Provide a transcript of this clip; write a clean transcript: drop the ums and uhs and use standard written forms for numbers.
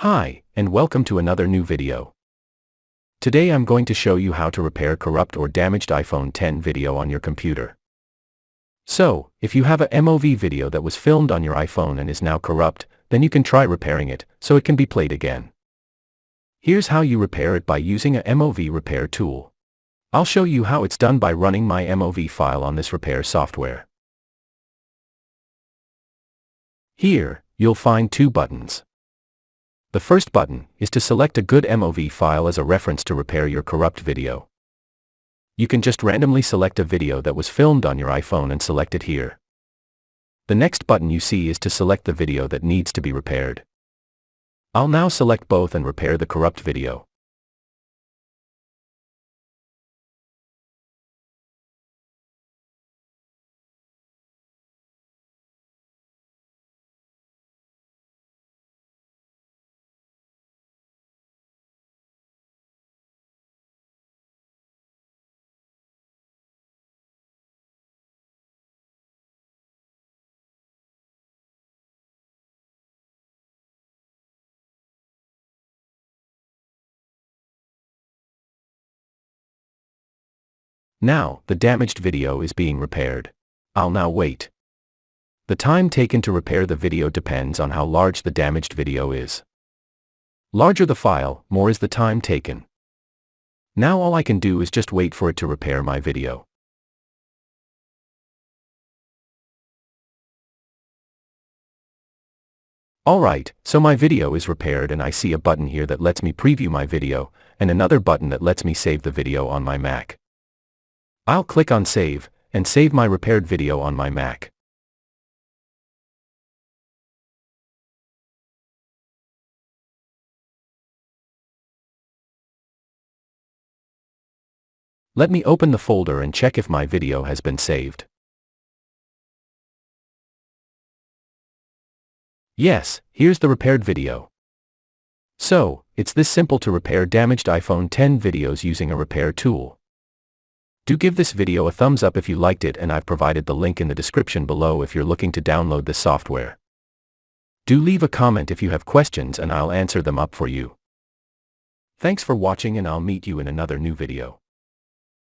Hi, and welcome to another new video. Today I'm going to show you how to repair corrupt or damaged iPhone X video on your computer. So, if you have a MOV video that was filmed on your iPhone and is now corrupt, then you can try repairing it, so it can be played again. Here's how you repair it by using a MOV repair tool. I'll show you how it's done by running my MOV file on this repair software. Here, you'll find two buttons. The first button is to select a good MOV file as a reference to repair your corrupt video. You can just randomly select a video that was filmed on your iPhone and select it here. The next button you see is to select the video that needs to be repaired. I'll now select both and repair the corrupt video. Now, the damaged video is being repaired. I'll now wait. The time taken to repair the video depends on how large the damaged video is. Larger the file, more is the time taken. Now all I can do is just wait for it to repair my video. Alright, so my video is repaired and I see a button here that lets me preview my video, and another button that lets me save the video on my Mac. I'll click on Save, and save my repaired video on my Mac. Let me open the folder and check if my video has been saved. Yes, here's the repaired video. So, it's this simple to repair damaged iPhone X videos using a repair tool. Do give this video a thumbs up if you liked it, and I've provided the link in the description below if you're looking to download this software. Do leave a comment if you have questions and I'll answer them up for you. Thanks for watching and I'll meet you in another new video.